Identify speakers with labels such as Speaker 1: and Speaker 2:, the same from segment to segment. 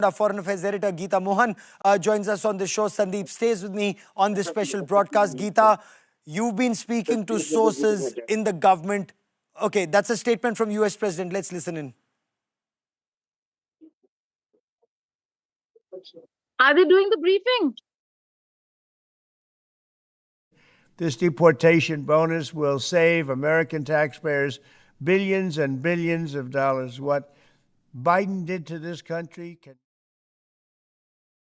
Speaker 1: Our Foreign Affairs editor Geeta Mohan joins us on the show. Sandeep stays with me on this special broadcast. Geeta, you've been speaking to sources in the government. Okay, that's a statement from US President. Let's listen in.
Speaker 2: Are they doing the briefing?
Speaker 3: This deportation bonus will save American taxpayers billions and billions of dollars. What Biden did to this country can...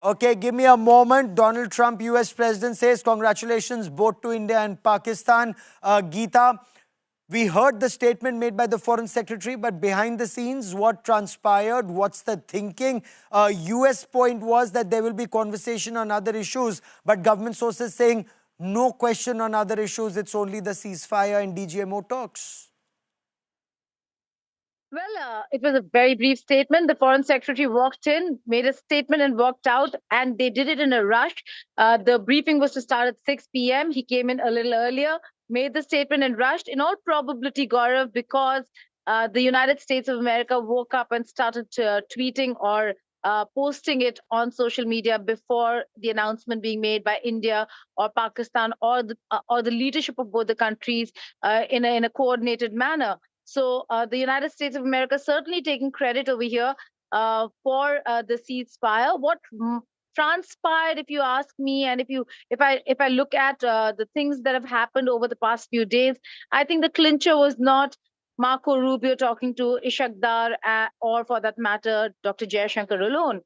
Speaker 1: Okay, give me a moment. Donald Trump, US President, says congratulations both to India and Pakistan. Geeta, we heard the statement made by the Foreign Secretary, but behind the scenes, what transpired? What's the thinking? US point was that there will be conversation on other issues, but government sources saying no question on other issues. It's only the ceasefire and DGMO talks.
Speaker 2: Well, it was a very brief statement. The Foreign Secretary walked in, made a statement and walked out, and they did it in a rush. The briefing was to start at 6 p.m. He came in a little earlier, made the statement and rushed. In all probability, Gaurav, because the United States of America woke up and started tweeting or posting it on social media before the announcement being made by India or Pakistan or the leadership of both the countries in a coordinated manner. So the United States of America certainly taking credit over here for the ceasefire. What transpired, if you ask me, and if I look at the things that have happened over the past few days, I think the clincher was not Marco Rubio talking to Ishaq Dar or, for that matter, Dr. Jaishankar alone.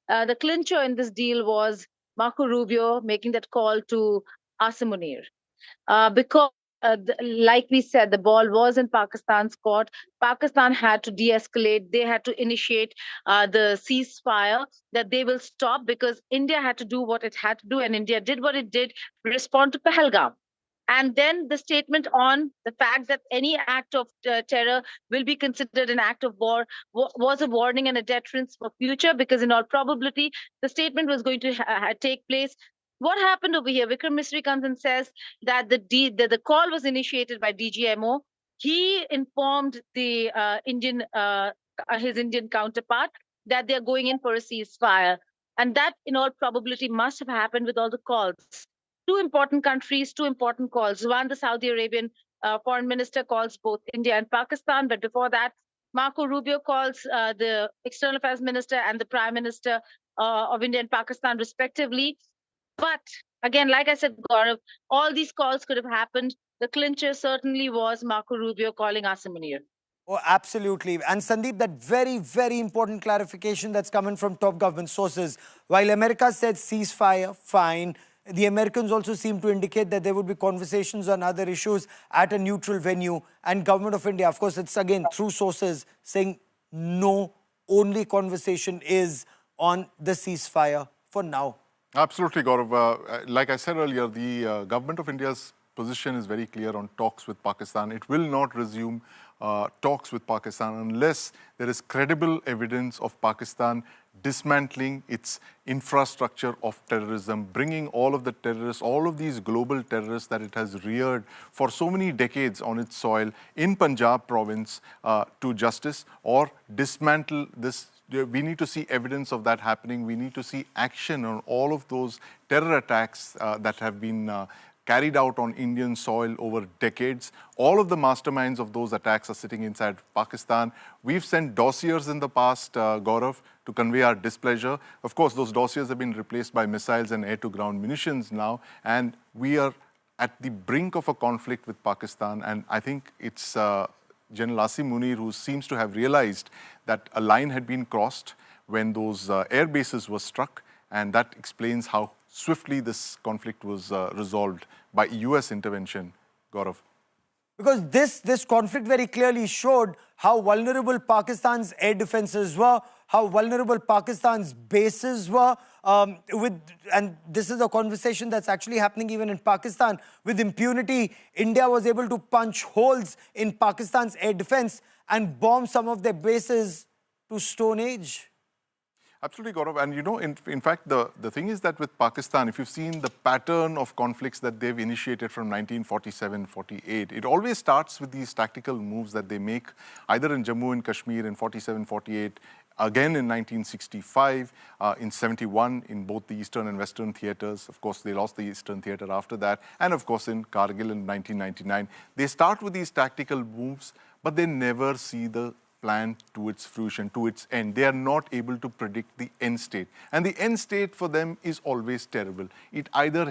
Speaker 2: The clincher in this deal was Marco Rubio making that call to Asim Munir. Because like we said, the ball was in Pakistan's court. Pakistan had to de-escalate. They had to initiate the ceasefire, that they will stop, because India had to do what it had to do, and India did what it did, respond to Pahalgam. And then the statement on the fact that any act of terror will be considered an act of war was a warning and a deterrence for future, because in all probability, the statement was going to take place. What happened over here? Vikram Misri comes and says that the call was initiated by DGMO. He informed the his Indian counterpart that they are going in for a ceasefire. And that, in all probability, must have happened with all the calls. Two important countries, two important calls. One, the Saudi Arabian foreign minister calls both India and Pakistan. But before that, Marco Rubio calls the external affairs minister and the prime minister of India and Pakistan, respectively. But again, like I said, Gaurav, all these calls could have happened. The clincher certainly was Marco Rubio calling Asim Munir.
Speaker 1: Oh, absolutely. And Sandeep, that very, very important clarification that's coming from top government sources. While America said ceasefire, fine, the Americans also seem to indicate that there would be conversations on other issues at a neutral venue. And Government of India, of course, it's again through sources saying no, only conversation is on the ceasefire for now.
Speaker 4: Absolutely, Gaurav. Like I said earlier, the Government of India's position is very clear on talks with Pakistan. It will not resume talks with Pakistan unless there is credible evidence of Pakistan dismantling its infrastructure of terrorism, bringing all of the terrorists, all of these global terrorists that it has reared for so many decades on its soil in Punjab province to justice, or dismantle this. We need to see evidence of that happening. We need to see action on all of those terror attacks that have been carried out on Indian soil over decades. All of the masterminds of those attacks are sitting inside Pakistan. We've sent dossiers in the past, Gaurav, to convey our displeasure. Of course, those dossiers have been replaced by missiles and air-to-ground munitions now, and we are at the brink of a conflict with Pakistan, and I think it's General Asim Munir who seems to have realized that a line had been crossed when those air bases were struck, and that explains how swiftly this conflict was resolved by US intervention, Gaurav.
Speaker 1: Because this conflict very clearly showed how vulnerable Pakistan's air defenses were, how vulnerable Pakistan's bases were. And this is a conversation that's actually happening even in Pakistan. With impunity, India was able to punch holes in Pakistan's air defense and bomb some of their bases to Stone Age.
Speaker 4: Absolutely, Gaurav. And you know, in fact, the thing is that with Pakistan, if you've seen the pattern of conflicts that they've initiated from 1947-48, it always starts with these tactical moves that they make, either in Jammu and Kashmir in 47-48, again in 1965, in 71 in both the Eastern and Western theaters. Of course, they lost the Eastern theater after that. And of course, in Kargil in 1999. They start with these tactical moves, but they never see the plan to its fruition, to its end. They are not able to predict the end state. And the end state for them is always terrible. It either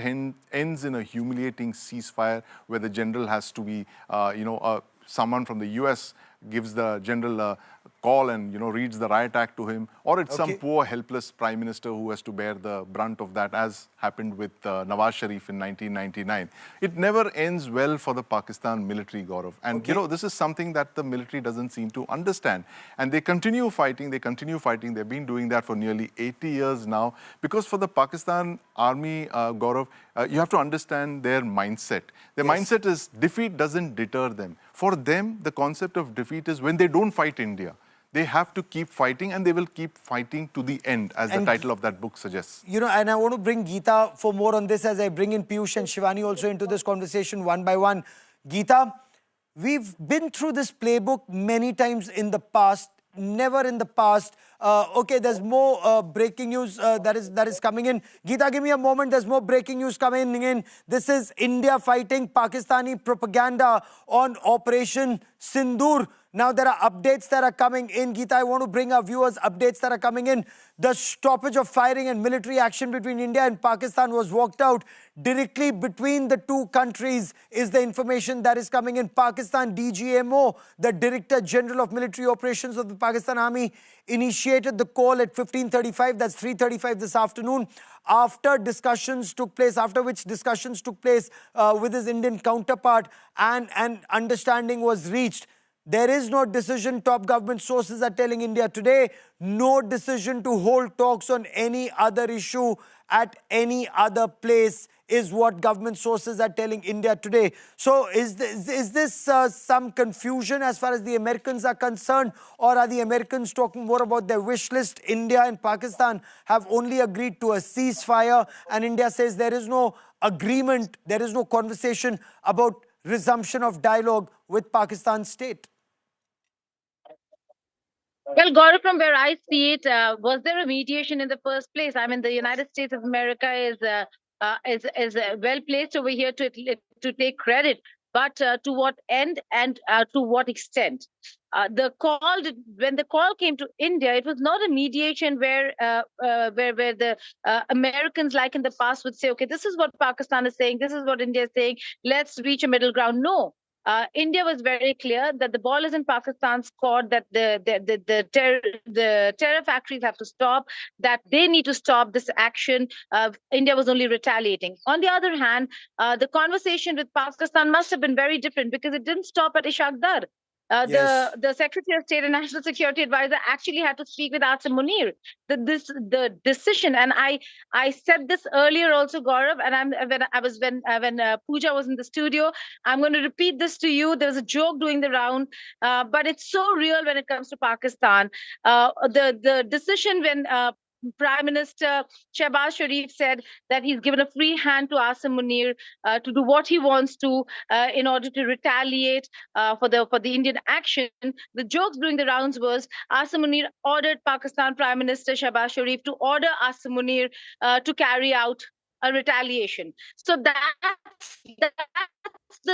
Speaker 4: ends in a humiliating ceasefire where the general has to be, someone from the US gives the general a call and reads the riot act to him, or it's some poor helpless prime minister who has to bear the brunt of that, as happened with Nawaz Sharif in 1999. It never ends well for the Pakistan military, Gaurav, and this is something that the military doesn't seem to understand, and they continue fighting. They've been doing that for nearly 80 years now, because for the Pakistan army, Gaurav, you have to understand their mindset. Their mindset is defeat doesn't deter them. For them, the concept of defeat is when they don't fight India, they have to keep fighting, and they will keep fighting to the end, as the title of that book suggests.
Speaker 1: And I want to bring Geeta for more on this, as I bring in Piyush and Shivani also into this conversation one by one. Geeta, we've been through this playbook many times in the past. Never in the past. There's more breaking news that is coming in. Geeta, give me a moment. There's more breaking news coming in. This is India fighting Pakistani propaganda on Operation Sindoor. Now there are updates that are coming in. Geeta, I want to bring our viewers updates that are coming in. The stoppage of firing and military action between India and Pakistan was worked out directly between the two countries, is the information that is coming in. Pakistan DGMO, the Director General of Military Operations of the Pakistan Army, initiated the call at 15:35, that's 3:35 this afternoon, after which discussions took place with his Indian counterpart, and an understanding was reached. There is no decision, top government sources are telling India today, no decision to hold talks on any other issue at any other place, is what government sources are telling India today. So is this some confusion as far as the Americans are concerned, or are the Americans talking more about their wish list? India and Pakistan have only agreed to a ceasefire, and India says there is no agreement, there is no conversation about resumption of dialogue with Pakistan state.
Speaker 2: Well, Gaurav, from where I see it, was there a mediation in the first place? I mean, the United States of America is well placed over here to take credit, but to what end and to what extent? When the call came to India, it was not a mediation where the Americans, like in the past, would say, okay, this is what Pakistan is saying, this is what India is saying, let's reach a middle ground. No. India was very clear that the ball is in Pakistan's court, that the terror factories have to stop, that they need to stop this action. India was only retaliating. On the other hand, the conversation with Pakistan must have been very different, because it didn't stop at Ishaq Dar. The Secretary of State and National Security Advisor actually had to speak with Asim Munir. The decision, and I said this earlier also, Gaurav, and when Pooja was in the studio, I'm going to repeat this to you. There was a joke doing the round, but it's so real when it comes to Pakistan. The decision when Prime Minister Shehbaz Sharif said that he's given a free hand to Asim Munir to do what he wants to in order to retaliate for the Indian action. The jokes during the rounds was Asim Munir ordered Pakistan Prime Minister Shehbaz Sharif to order Asim Munir to carry out a retaliation. So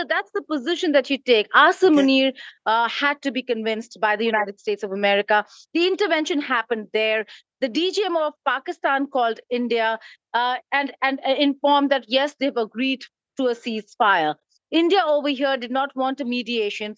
Speaker 2: that's the position that you take. Asim Munir had to be convinced by the United States of America. The intervention happened there. The DGMO of Pakistan called India and informed that, yes, they've agreed to a ceasefire. India over here did not want a mediation.